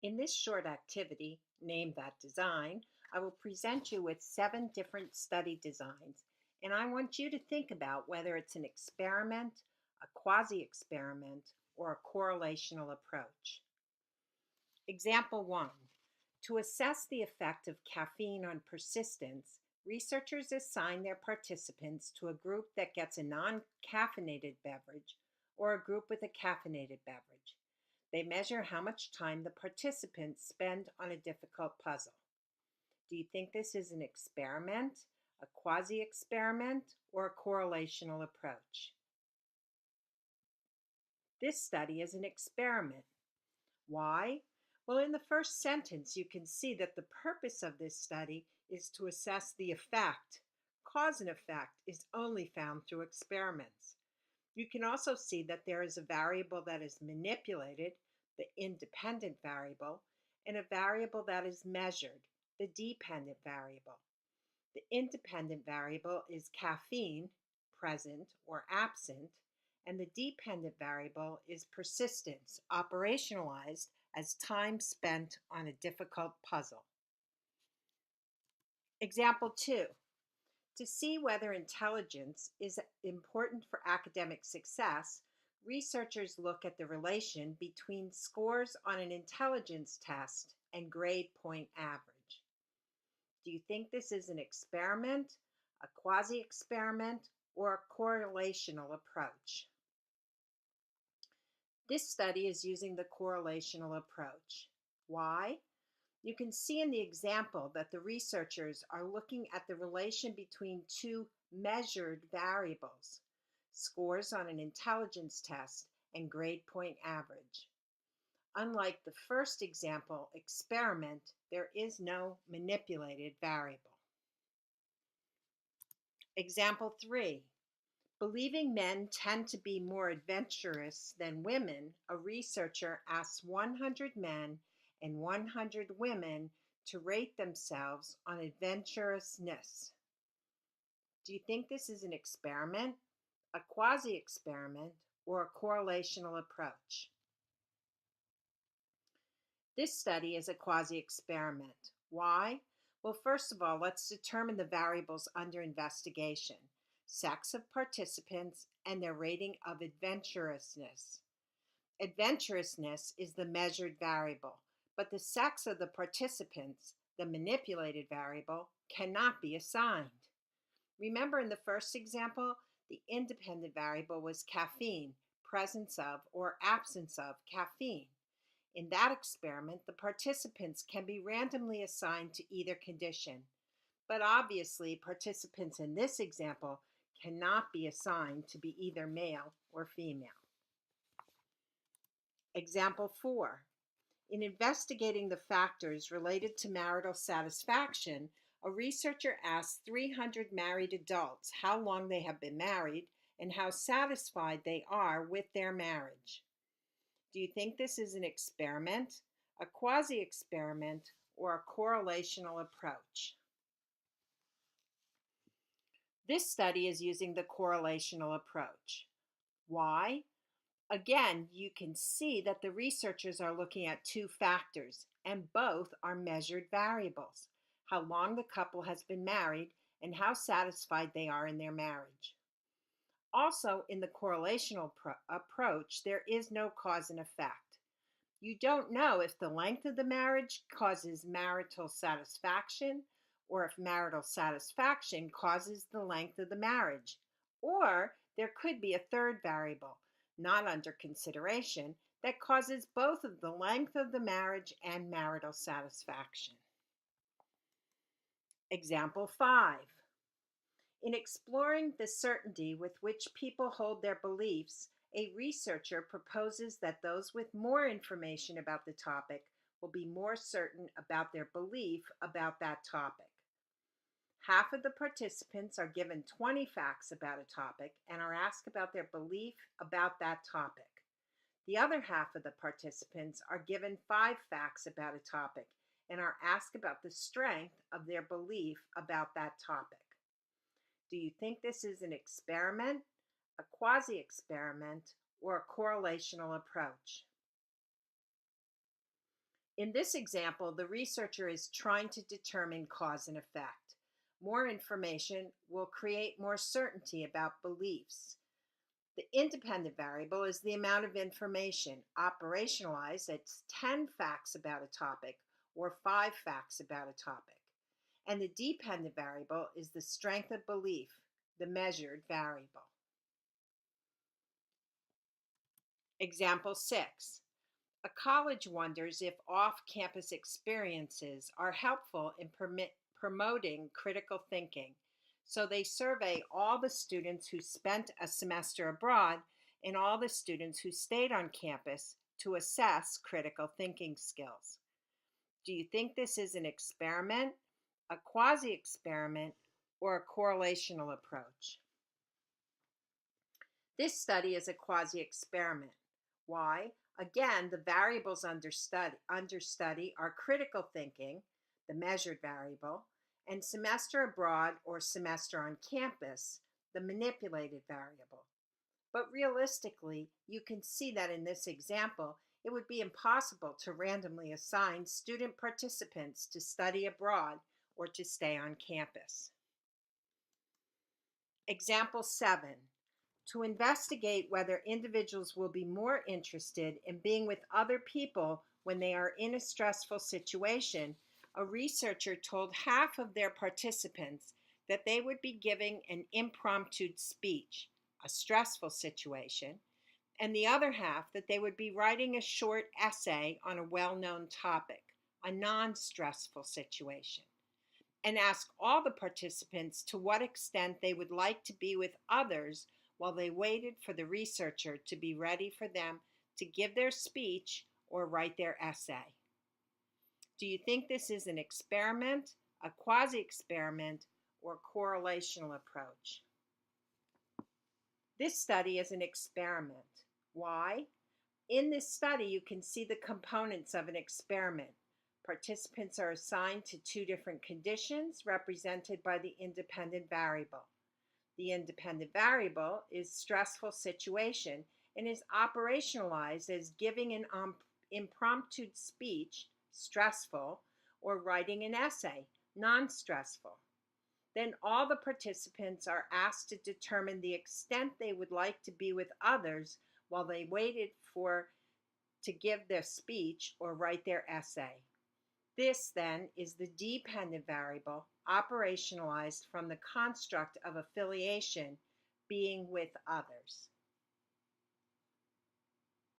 In this short activity, named that design, I will present you with 7 different study designs, and I want you to think about whether it's an experiment, a quasi-experiment, or a correlational approach. Example 1. To assess the effect of caffeine on persistence, researchers assign their participants to a group that gets a non-caffeinated beverage or a group with a caffeinated beverage. They measure how much time the participants spend on a difficult puzzle. Do you think this is an experiment, a quasi-experiment, or a correlational approach? This study is an experiment. Why? Well, in the first sentence, you can see that the purpose of this study is to assess the effect. Cause and effect is only found through experiments. You can also see that there is a variable that is manipulated, the independent variable, and a variable that is measured, the dependent variable. The independent variable is caffeine, present or absent, and the dependent variable is persistence, operationalized as time spent on a difficult puzzle. Example 2. To see whether intelligence is important for academic success, researchers look at the relation between scores on an intelligence test and grade point average. Do you think this is an experiment, a quasi-experiment, or a correlational approach? This study is using the correlational approach. Why? You can see in the example that the researchers are looking at the relation between two measured variables, scores on an intelligence test and grade point average. Unlike the first example, experiment, there is no manipulated variable. Example 3. Believing men tend to be more adventurous than women, a researcher asks 100 men and 100 women to rate themselves on adventurousness. Do you think this is an experiment, a quasi-experiment, or a correlational approach? This study is a quasi-experiment. Why? Well, first of all, let's determine the variables under investigation: sex of participants and their rating of adventurousness. Adventurousness is the measured variable, but the sex of the participants, the manipulated variable, cannot be assigned. Remember, in the first example, the independent variable was caffeine, presence of or absence of caffeine. In that experiment, the participants can be randomly assigned to either condition, but obviously participants in this example cannot be assigned to be either male or female. Example 4. In investigating the factors related to marital satisfaction, a researcher asked 300 married adults how long they have been married and how satisfied they are with their marriage. Do you think this is an experiment, a quasi-experiment, or a correlational approach? This study is using the correlational approach. Why? Again, you can see that the researchers are looking at two factors, and both are measured variables: how long the couple has been married and how satisfied they are in their marriage. Also, in the correlational approach, there is no cause and effect. You don't know if the length of the marriage causes marital satisfaction, or if marital satisfaction causes the length of the marriage. Or there could be a third variable, not under consideration, that causes both of the length of the marriage and marital satisfaction. Example 5. In exploring the certainty with which people hold their beliefs, a researcher proposes that those with more information about the topic will be more certain about their belief about that topic. Half of the participants are given 20 facts about a topic and are asked about their belief about that topic. The other half of the participants are given 5 facts about a topic and are asked about the strength of their belief about that topic. Do you think this is an experiment, a quasi-experiment, or a correlational approach? In this example, the researcher is trying to determine cause and effect. More information will create more certainty about beliefs. The independent variable is the amount of information operationalized as 10 facts about a topic or 5 facts about a topic. And the dependent variable is the strength of belief, the measured variable. Example 6. A college wonders if off-campus experiences are helpful in promoting critical thinking. So they survey all the students who spent a semester abroad and all the students who stayed on campus to assess critical thinking skills. Do you think this is an experiment, a quasi-experiment, or a correlational approach? This study is a quasi-experiment. Why? Again, the variables under study are critical thinking, the measured variable, and semester abroad or semester on campus, the manipulated variable. But realistically, you can see that in this example, it would be impossible to randomly assign student participants to study abroad or to stay on campus. Example 7. To investigate whether individuals will be more interested in being with other people when they are in a stressful situation, a researcher told half of their participants that they would be giving an impromptu speech, a stressful situation, and the other half that they would be writing a short essay on a well-known topic, a non-stressful situation, and ask all the participants to what extent they would like to be with others while they waited for the researcher to be ready for them to give their speech or write their essay. Do you think this is an experiment, a quasi-experiment, or correlational approach? This study is an experiment. Why? In this study, you can see the components of an experiment. Participants are assigned to 2 different conditions represented by the independent variable. The independent variable is stressful situation and is operationalized as giving an impromptu speech, stressful, or writing an essay, non-stressful. Then all the participants are asked to determine the extent they would like to be with others while they waited to give their speech or write their essay. This, then, is the dependent variable operationalized from the construct of affiliation, being with others.